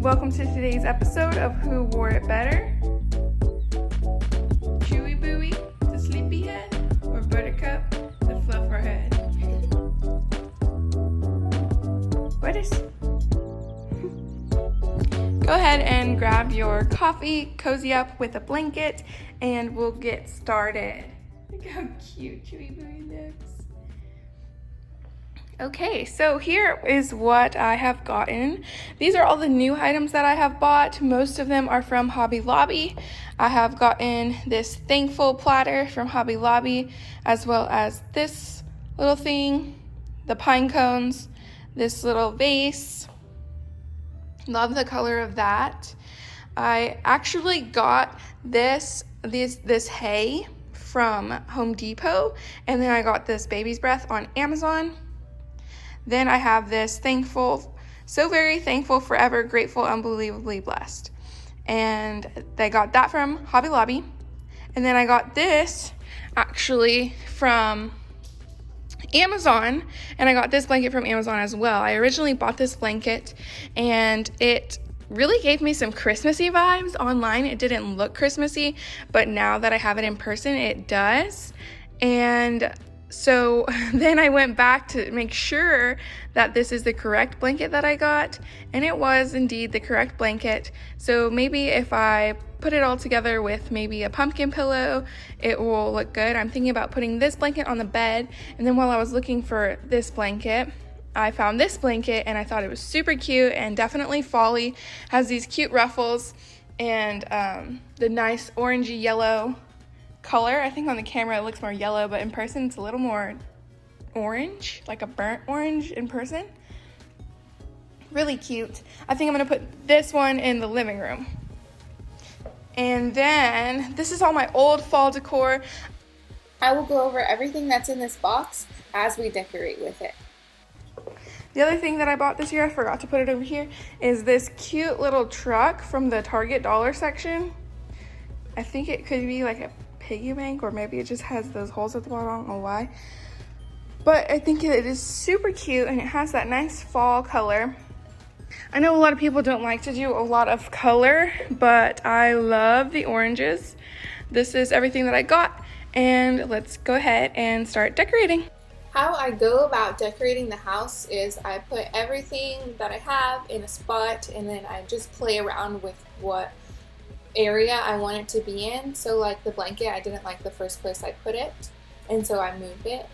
Welcome to today's episode of Who Wore It Better? Chewy Booey, the sleepyhead, or Buttercup, the fluff her head? What is... Go ahead and grab your coffee, cozy up with a blanket, and we'll get started. Look how cute Chewy Booey looks. Okay, so here is what I have gotten. These are all the new items that I have bought. Most of them are from Hobby Lobby. I have gotten this thankful platter from Hobby Lobby, as well as this little thing, the pine cones, this little vase. Love the color of that. I actually got this hay from Home Depot, and then I got this baby's breath on Amazon. Then I have this thankful, so very thankful, forever grateful, unbelievably blessed. And I got that from Hobby Lobby. And then I got this actually from Amazon, and I got this blanket from Amazon as well. I originally bought this blanket and it really gave me some Christmassy vibes. Online it didn't look Christmassy, but now that I have it in person it does. And so then I went back to make sure that this is the correct blanket that I got, and it was indeed the correct blanket. So maybe if I put it all together with maybe a pumpkin pillow, it will look good. I'm thinking about putting this blanket on the bed, and then while I was looking for this blanket, I found this blanket and I thought it was super cute and definitely fall-y. Has these cute ruffles and the nice orangey yellow color. I think on the camera it looks more yellow, but in person it's a little more orange, like a burnt orange in person. Really cute. I think I'm gonna put this one in the living room. And then this is all my old fall decor. I will go over everything that's in this box as we decorate with it. The other thing that I bought this year, I forgot to put it over here, is this cute little truck from the Target dollar section. I think it could be like a piggy bank, or maybe it just has those holes at the bottom. I don't know why, but I think it is super cute and it has that nice fall color. I know a lot of people don't like to do a lot of color, but I love the oranges. This is everything that I got, and let's go ahead and start decorating. How I go about decorating the house is I put everything that I have in a spot, and then I just play around with what area I want it to be in. So like the blanket, I didn't like the first place I put it, and so I moved it.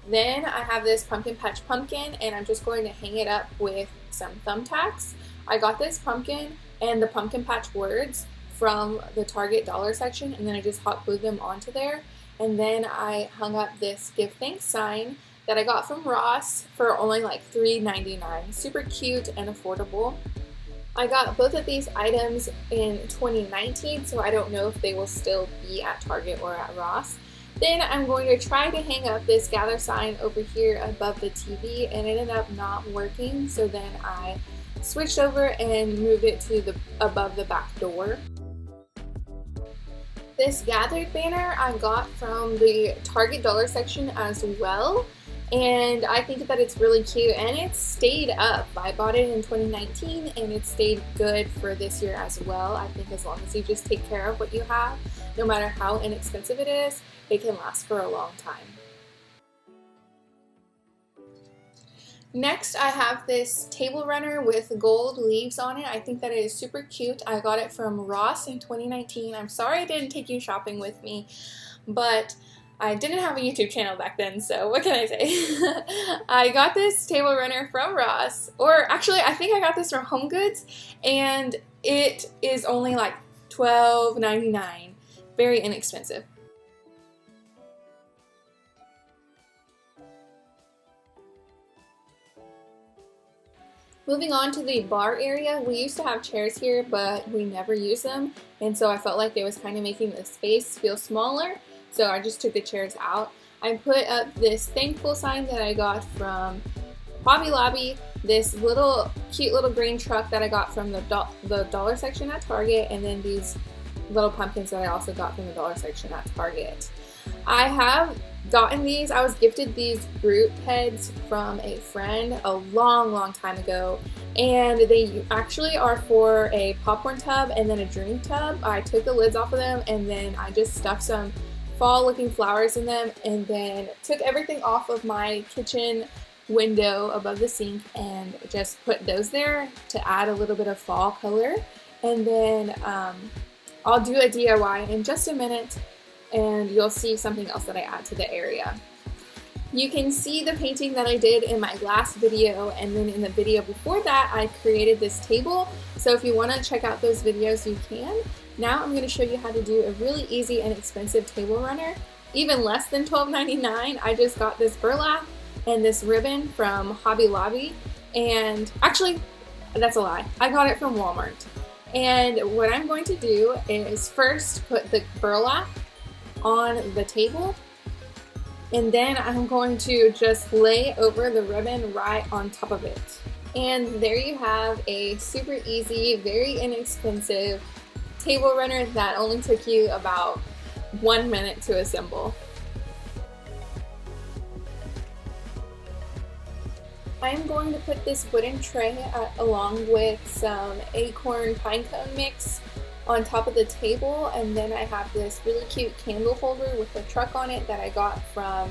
Then I have this pumpkin patch pumpkin, and I'm just going to hang it up with some thumbtacks. I got this pumpkin and the pumpkin patch words from the Target dollar section, and then I just hot glued them onto there. And then I hung up this give thanks sign that I got from Ross for only like $3.99. Super cute and affordable. I got both of these items in 2019, so I don't know if they will still be at Target or at Ross. Then I'm going to try to hang up this gather sign over here above the TV, and it ended up not working, so then I switched over and moved it to above the back door. This gathered banner I got from the Target dollar section as well, and I think that it's really cute, and it stayed up. I bought it in 2019 and it stayed good for this year as well. I think as long as you just take care of what you have, no matter how inexpensive it is, it can last for a long time. Next, I have this table runner with gold leaves on it. I think that it is super cute. I got it from Ross in 2019. I'm sorry I didn't take you shopping with me, but I didn't have a YouTube channel back then, so what can I say? I got this table runner from Ross, or actually I think I got this from Home Goods, and it is only like $12.99. Very inexpensive. Moving on to the bar area, we used to have chairs here, but we never used them, and so I felt like it was kind of making the space feel smaller, so I just took the chairs out. I put up this thankful sign that I got from Hobby Lobby, this little cute little green truck that I got from the dollar section at Target, and then these little pumpkins that I also got from the dollar section at Target. I have gotten these. I was gifted these Groot heads from a friend a long time ago, and they actually are for a popcorn tub and then a drink tub. I took the lids off of them and then I just stuffed some fall looking flowers in them, and then took everything off of my kitchen window above the sink and just put those there to add a little bit of fall color. And then I'll do a DIY in just a minute and you'll see something else that I add to the area. You can see the painting that I did in my last video, and then in the video before that I created this table. So if you want to check out those videos, you can. Now I'm going to show you how to do a really easy and expensive table runner, even less than $12.99. I just got this burlap and this ribbon from Hobby Lobby, and actually that's a lie, I got it from Walmart. And what I'm going to do is first put the burlap on the table, and then I'm going to just lay over the ribbon right on top of it. And there you have a super easy, very inexpensive table runner that only took you about 1 minute to assemble. I'm going to put this wooden tray along with some acorn pine cone mix on top of the table, and then I have this really cute candle holder with a truck on it that I got from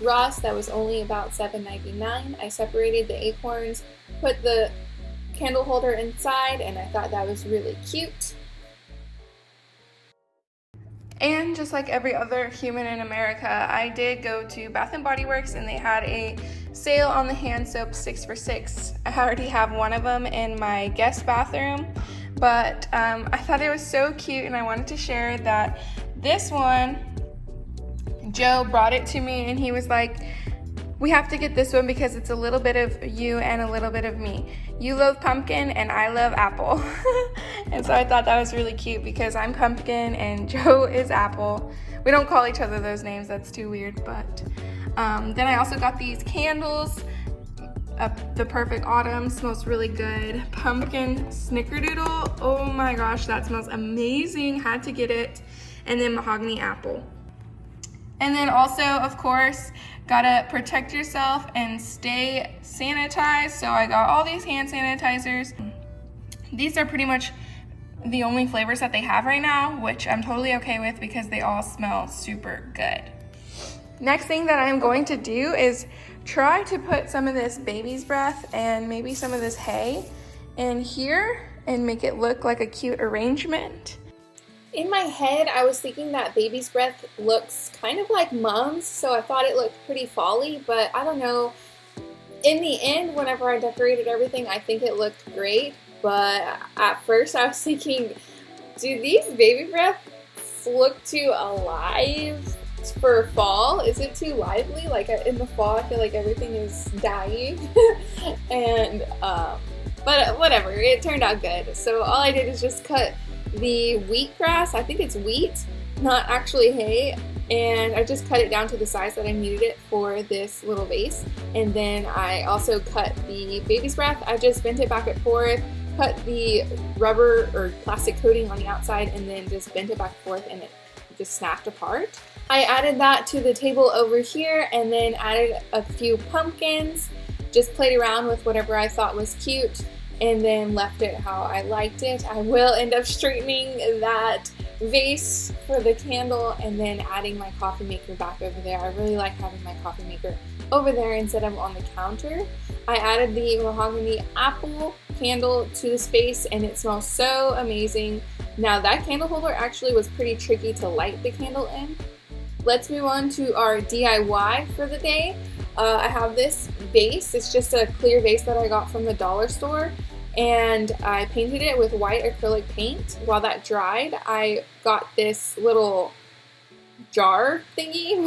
Ross that was only about $7.99. I separated the acorns, put the candle holder inside, and I thought that was really cute. And just like every other human in America, I did go to Bath & Body Works and they had a sale on the hand soap 6 for $6. I already have one of them in my guest bathroom, but I thought it was so cute and I wanted to share that this one, Joe brought it to me and he was like, we have to get this one because it's a little bit of you and a little bit of me. You love pumpkin and I love apple. And so I thought that was really cute because I'm pumpkin and Joe is apple. We don't call each other those names, that's too weird, but then I also got these candles. The Perfect Autumn smells really good. Pumpkin Snickerdoodle, oh my gosh, that smells amazing, had to get it. And then Mahogany Apple. And then also, of course, gotta protect yourself and stay sanitized. So I got all these hand sanitizers. These are pretty much the only flavors that they have right now, which I'm totally okay with because they all smell super good. Next thing that I'm going to do is try to put some of this baby's breath and maybe some of this hay in here and make it look like a cute arrangement. In my head, I was thinking that baby's breath looks kind of like Mom's, so I thought it looked pretty fall-y, but I don't know. In the end, whenever I decorated everything, I think it looked great, but at first I was thinking, do these baby breaths look too alive for fall? Is it too lively? Like in the fall, I feel like everything is dying, and but whatever, it turned out good. So all I did is just cut the wheatgrass, I think it's wheat, not actually hay, and I just cut it down to the size that I needed it for this little vase. And then I also cut the baby's breath. I just bent it back and forth, cut the rubber or plastic coating on the outside, and then just bent it back and forth and it just snapped apart. I added that to the table over here and then added a few pumpkins, just played around with whatever I thought was cute, and then left it how I liked it. I will end up straightening that vase for the candle and then adding my coffee maker back over there. I really like having my coffee maker over there instead of on the counter. I added the Mahogany Apple candle to the space and it smells so amazing. Now that candle holder actually was pretty tricky to light the candle in. Let's move on to our DIY for the day. I have this vase. It's just a clear vase that I got from the dollar store, and I painted it with white acrylic paint. While that dried, I got this little jar thingy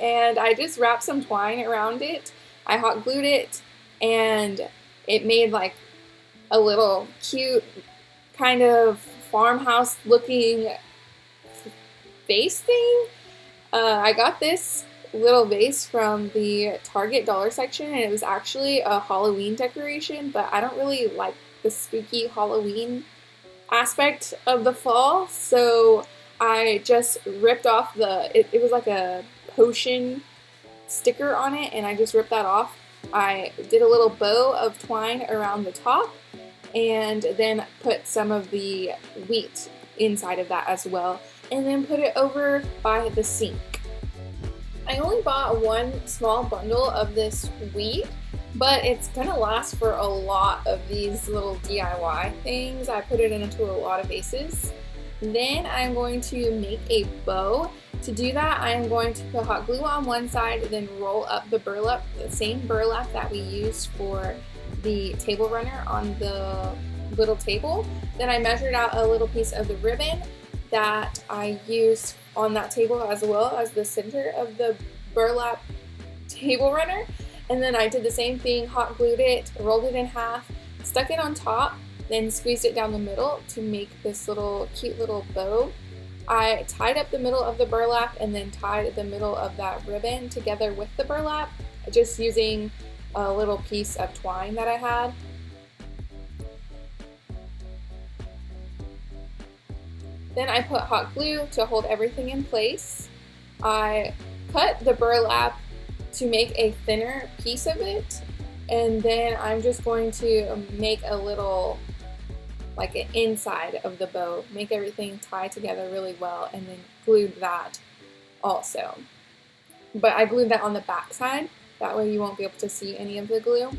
and I just wrapped some twine around it. I hot glued it and it made like a little cute kind of farmhouse looking vase thing. I got this little vase from the Target dollar section and it was actually a Halloween decoration, but I don't really like the spooky Halloween aspect of the fall, so I just ripped off it was like a potion sticker on it, and I just ripped that off. I did a little bow of twine around the top and then put some of the wheat inside of that as well, and then put it over by the sink. I only bought one small bundle of this wheat, but it's gonna last for a lot of these little DIY things. I put it into a lot of vases. Then I'm going to make a bow. To do that, I am going to put hot glue on one side, then roll up the burlap, the same burlap that we used for the table runner on the little table. Then I measured out a little piece of the ribbon that I used on that table as well as the center of the burlap table runner. And then I did the same thing, hot glued it, rolled it in half, stuck it on top, then squeezed it down the middle to make this little cute little bow. I tied up the middle of the burlap and then tied the middle of that ribbon together with the burlap, just using a little piece of twine that I had. Then I put hot glue to hold everything in place. I cut the burlap to make a thinner piece of it, and then I'm just going to make a little, like an inside of the bow, make everything tie together really well, and then glued that also. But I glued that on the back side, that way you won't be able to see any of the glue.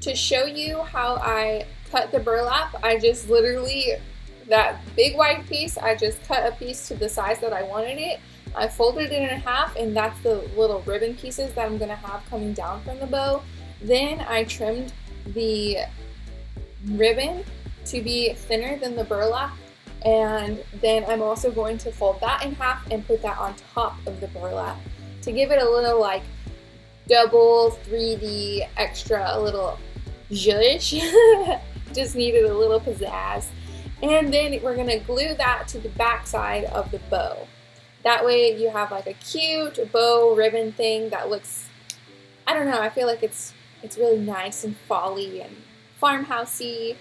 To show you how I cut the burlap, I just literally, that big white piece, I just cut a piece to the size that I wanted it. I folded it in half, and that's the little ribbon pieces that I'm gonna have coming down from the bow. Then I trimmed the ribbon to be thinner than the burlap, and then I'm also going to fold that in half and put that on top of the burlap to give it a little like double 3D extra, a little zhuzh. Just needed a little pizzazz. And then we're gonna glue that to the back side of the bow. That way you have like a cute bow ribbon thing that looks, I don't know, I feel like it's really nice and fall-y and farmhousey.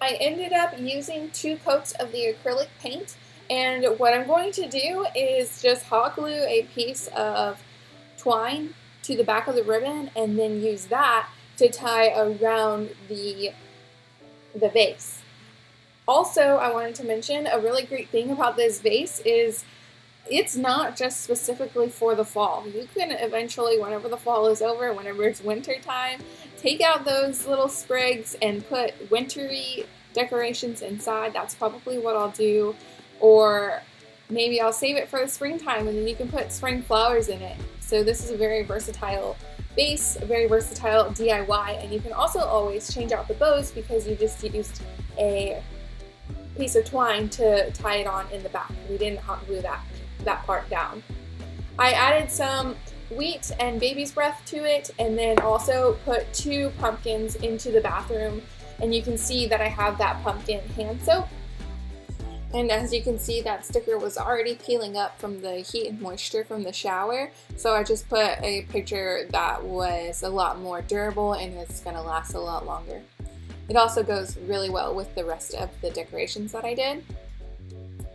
I ended up using 2 coats of the acrylic paint, and what I'm going to do is just hot glue a piece of twine to the back of the ribbon and then use that to tie around the vase. Also, I wanted to mention a really great thing about this vase is it's not just specifically for the fall. You can eventually, whenever the fall is over, whenever it's winter time, take out those little sprigs and put wintry decorations inside. That's probably what I'll do. Or maybe I'll save it for the springtime and then you can put spring flowers in it. So this is a very versatile vase, a very versatile DIY, and you can also always change out the bows because you just used a piece of twine to tie it on in the back. We didn't hot glue that part down. I added some wheat and baby's breath to it, and then also put 2 pumpkins into the bathroom, and you can see that I have that pumpkin hand soap. And as you can see, that sticker was already peeling up from the heat and moisture from the shower, so I just put a picture that was a lot more durable and it's gonna last a lot longer. It also goes really well with the rest of the decorations that I did.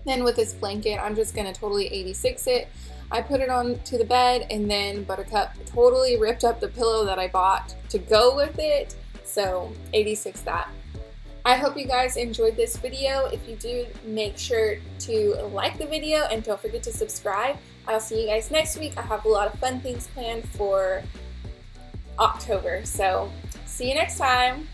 Then with this blanket, I'm just gonna totally 86 it. I put it on to the bed, and then Buttercup totally ripped up the pillow that I bought to go with it, so 86 that. I hope you guys enjoyed this video. If you do, make sure to like the video and don't forget to subscribe. I'll see you guys next week. I have a lot of fun things planned for October, so see you next time.